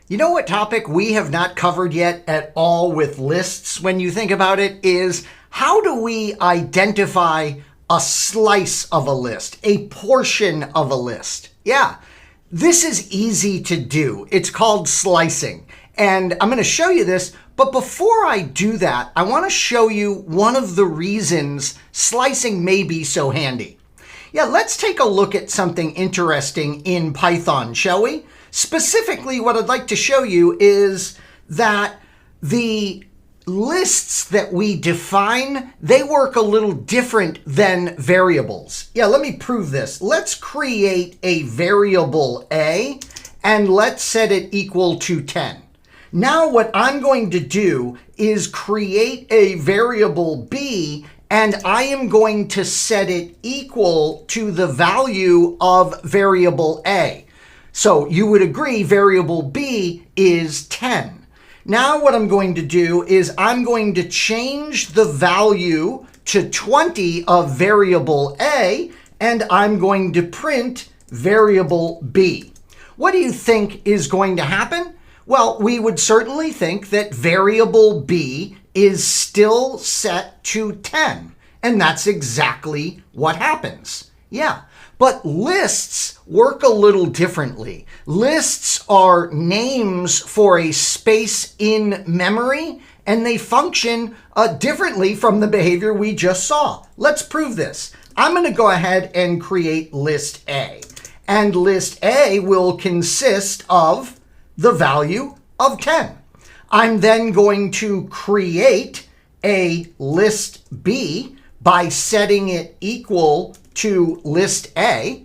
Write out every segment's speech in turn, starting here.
You know what topic we have not covered yet at all with lists when you think about it is how do we identify a slice of a list, a portion of a list? Yeah, this is easy to do. It's called slicing. And I'm going to show you this, but before I do that, I want to show you one of the reasons slicing may be so handy. Yeah, let's take a look at something interesting in Python, shall we? Specifically, what I'd like to show you is that the lists that we define, they work a little different than variables. Yeah, let me prove this. Let's create a variable A and let's set it equal to 10. Now what I'm going to do is create a variable B and I am going to set it equal to the value of variable A. So you would agree variable B is 10. Now what I'm going to do is I'm going to change the value to 20 of variable A, and I'm going to print variable B. What do you think is going to happen? Well, we would certainly think that variable B is still set to 10, and that's exactly what happens. Yeah. But lists work a little differently. Lists are names for a space in memory, and they function differently from the behavior we just saw. Let's prove this. I'm going to go ahead and create list A. And list A will consist of the value of 10. I'm then going to create a list B by setting it equal to list A.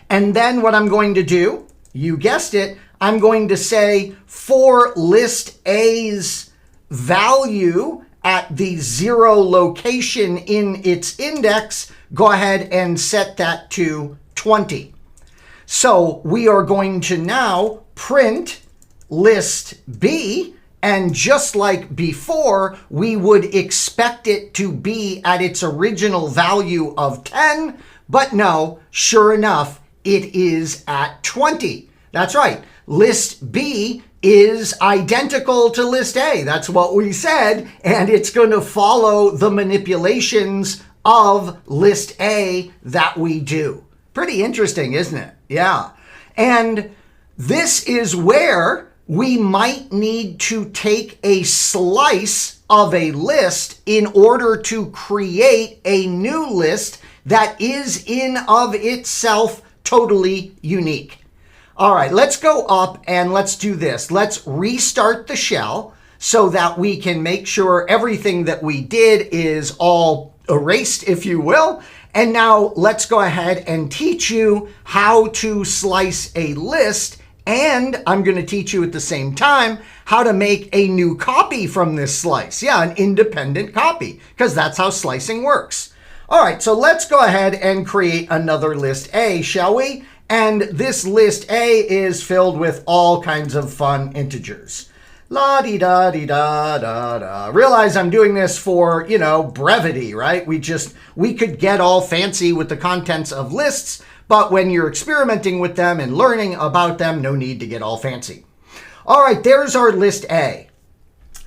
And then what I'm going to do, you guessed it, I'm going to say for list A's value at the 0 location in its index, go ahead and set that to 20. So we are going to now print list B, and just like before, we would expect it to be at its original value of 10, but no, sure enough, it is at 20. That's right. List B is identical to list A. That's what we said, and it's going to follow the manipulations of list A that we do. Pretty interesting, isn't it? Yeah. And this is where we might need to take a slice of a list in order to create a new list that is in of itself totally unique. All right, let's go up and let's do this. Let's restart the shell so that we can make sure everything that we did is all erased, if you will. And now let's go ahead and teach you how to slice a list. And I'm going to teach you at the same time how to make a new copy from this slice. Yeah, an independent copy, because that's how slicing works. All right, so let's go ahead and create another list A, shall we? And this list A is filled with all kinds of fun integers. La-di-da-di-da-da-da. Realize I'm doing this for, brevity, right? We could get all fancy with the contents of lists, but when you're experimenting with them and learning about them, no need to get all fancy. All right, there's our list A.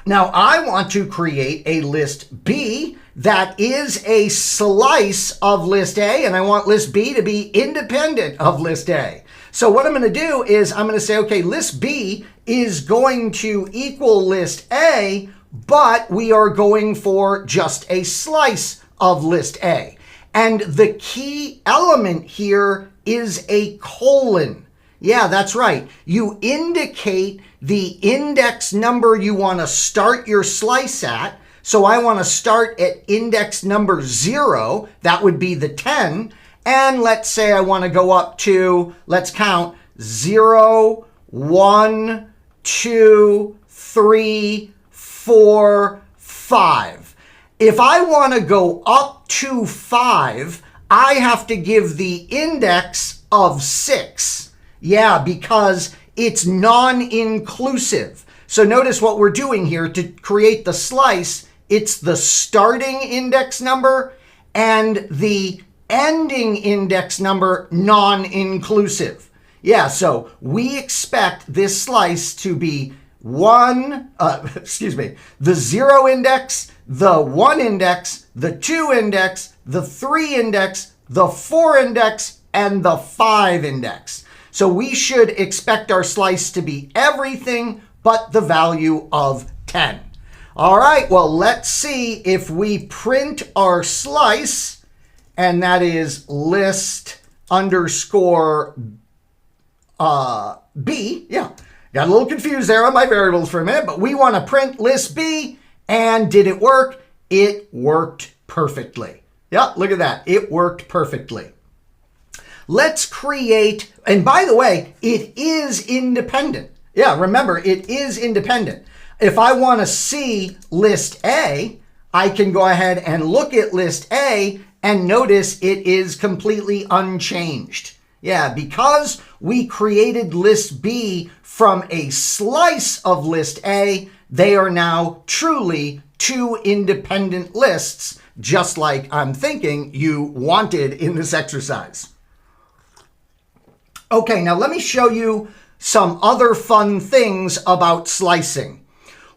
Now I want to create a list B that is a slice of list A, and I want list B to be independent of list A. So what I'm going to do is I'm going to say, okay, list B is going to equal list A, but we are going for just a slice of list A. And the key element here is a colon. Yeah, that's right. You indicate the index number you want to start your slice at. So I want to start at index number 0. That would be the 10. And let's say I want to go up to, let's count, 0, 1, 2, 3, 4, 5. If I want to go up to 5, I have to give the index of 6. Yeah, because it's non-inclusive. So notice what we're doing here to create the slice. It's the starting index number and the ending index number non-inclusive. Yeah, so we expect this slice to be the 0 index, the 1 index, the 2 index, the 3 index, the 4 index, and the 5 index. So we should expect our slice to be everything but the value of 10. All right, well, let's see if we print our slice, and that is list underscore B. Yeah, got a little confused there on my variables for a minute, but we want to print list B. And did it work? It worked perfectly. Yeah, look at that. It worked perfectly. Let's create, and by the way, it is independent. Yeah, remember, it is independent. If I want to see list A, I can go ahead and look at list A and notice it is completely unchanged. Yeah, because we created list B from a slice of list A, they are now truly two independent lists, just like I'm thinking you wanted in this exercise. Okay, now let me show you some other fun things about slicing.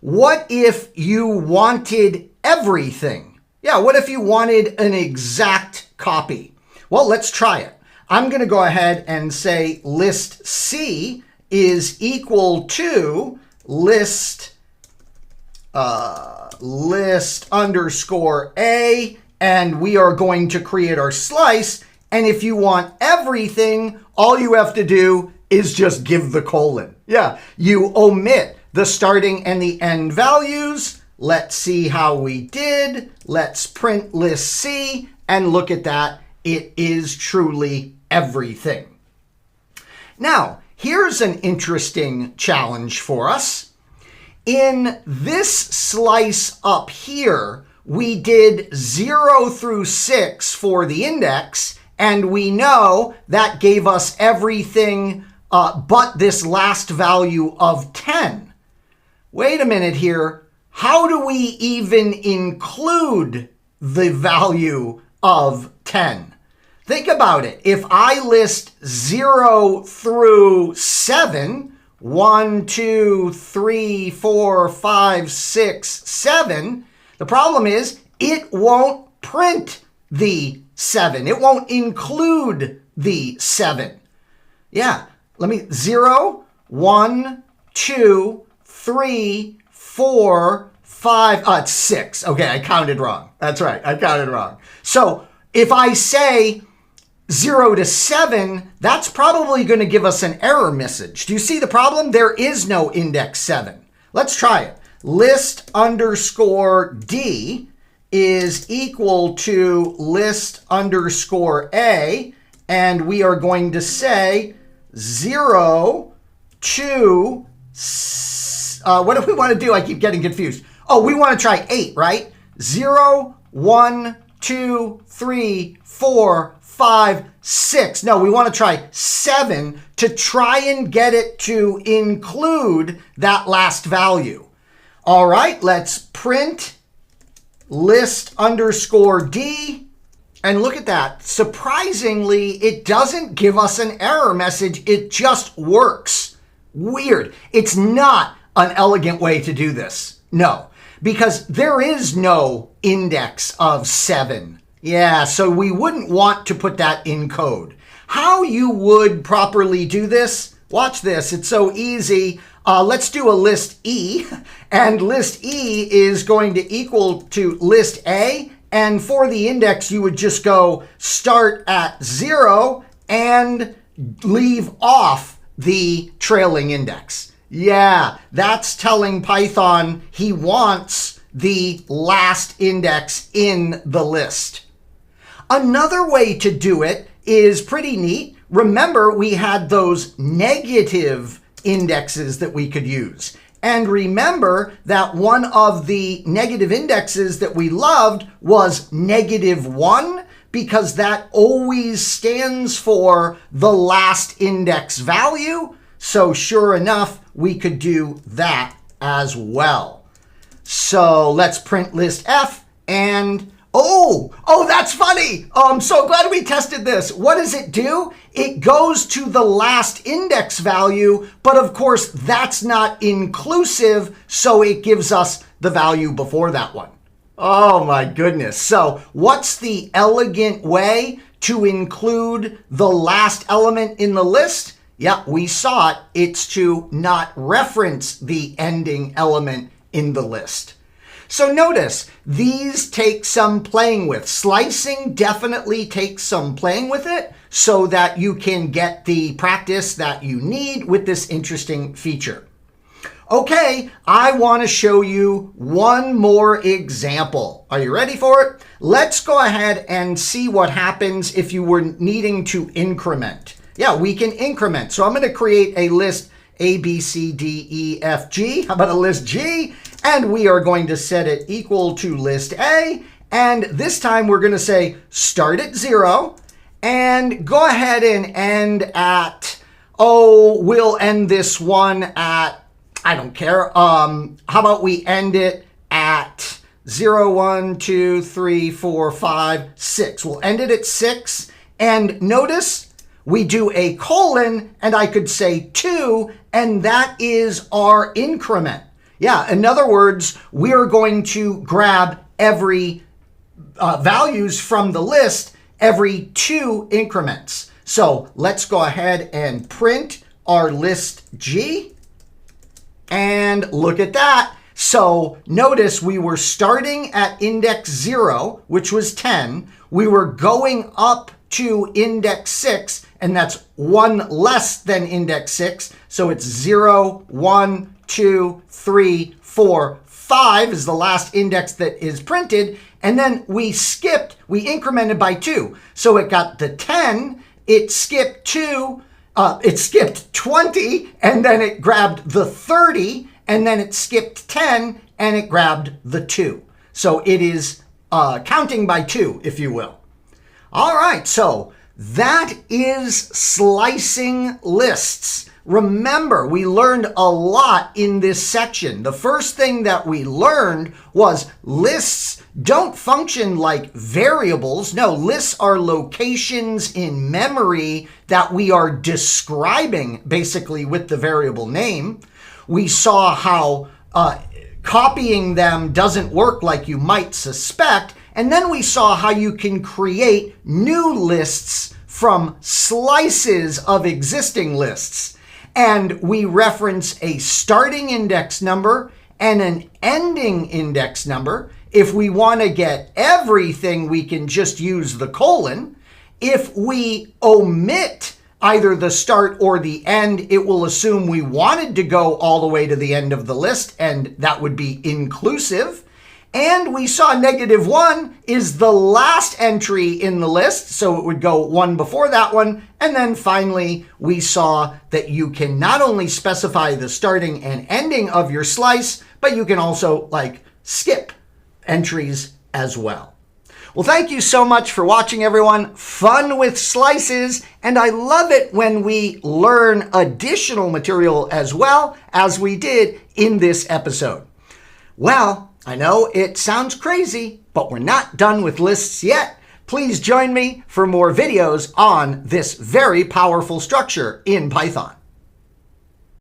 What if you wanted everything? Yeah, what if you wanted an exact copy? Well, let's try it. I'm going to go ahead and say list C is equal to list underscore A, and we are going to create our slice. And if you want everything, all you have to do is just give the colon. Yeah, you omit the starting and the end values. Let's see how we did. Let's print list C, and look at that. It is truly everything. Now, here's an interesting challenge for us. In this slice up here, we did 0 through 6 for the index, and we know that gave us everything but this last value of 10. Wait a minute here. How do we even include the value of 10? Think about it. If I list 0 through 7, 1, 2, 3, 4, 5, 6, 7, the problem is it won't print the 7. It won't include the 7. Yeah, 0, 1, 2, 3, 4, 5, it's 6. Okay, I counted wrong. That's right, I counted wrong. So if I say 0 to 7, that's probably going to give us an error message. Do you see the problem? There is no index 7. Let's try it. List underscore D is equal to list underscore A, and we are going to say 0 to, what do we want to do? I keep getting confused. Oh, we want to try 8, right? 0, 1, 2, 3, 4, 5, 6. No, we want to try 7 to try and get it to include that last value. All right, let's print list underscore D. And look at that. Surprisingly, it doesn't give us an error message. It just works. Weird. It's not an elegant way to do this. No, because there is no index of 7. Yeah, so we wouldn't want to put that in code. How you would properly do this? Watch this. It's so easy. Let's do a list E, and list E is going to equal to list A, and for the index, you would just go start at 0 and leave off the trailing index. Yeah, that's telling Python he wants the last index in the list. Another way to do it is pretty neat. Remember, we had those negative indexes that we could use. And remember that one of the negative indexes that we loved was -1, because that always stands for the last index value. So sure enough, we could do that as well. So let's print list F, and Oh, that's funny. I'm so glad we tested this. What does it do? It goes to the last index value, but of course that's not inclusive, so it gives us the value before that one. Oh my goodness. So what's the elegant way to include the last element in the list? Yeah, we saw it. It's to not reference the ending element in the list. So notice, these take some playing with. Slicing definitely takes some playing with it so that you can get the practice that you need with this interesting feature. Okay, I want to show you one more example. Are you ready for it? Let's go ahead and see what happens if you were needing to increment. Yeah, we can increment. So I'm going to create a list A, B, C, D, E, F, G. How about a list G? And we are going to set it equal to list A. And this time we're going to say start at 0 and go ahead and end at, we'll end this one at, I don't care. How about we end it at 0, 1, 2, 3, 4, 5, 6. We'll end it at 6. And notice we do a colon and I could say 2, and that is our increment. Yeah, in other words, we are going to grab every values from the list every 2 increments. So let's go ahead and print our list G. And look at that. So notice we were starting at index 0, which was 10. We were going up to index 6, and that's 1 less than index 6. So it's 0, 1, 2, 3, 4, 5 is the last index that is printed. And then we incremented by 2. So it got the 10, it skipped 2, it skipped 20, and then it grabbed the 30, and then it skipped 10, and it grabbed the 2. So it is counting by 2, if you will. All right, so that is slicing lists. Remember, we learned a lot in this section. The first thing that we learned was lists don't function like variables. No, lists are locations in memory that we are describing basically with the variable name. We saw how copying them doesn't work like you might suspect. And then we saw how you can create new lists from slices of existing lists. And we reference a starting index number and an ending index number. If we want to get everything, we can just use the colon. If we omit either the start or the end, it will assume we wanted to go all the way to the end of the list, and that would be inclusive. And we saw -1 is the last entry in the list, so it would go 1 before that one. And then finally, we saw that you can not only specify the starting and ending of your slice, but you can also skip entries as well. Well, thank you so much for watching, everyone. Fun with slices, and I love it when we learn additional material as well as we did in this episode. Well, I know it sounds crazy, but we're not done with lists yet. Please join me for more videos on this very powerful structure in Python.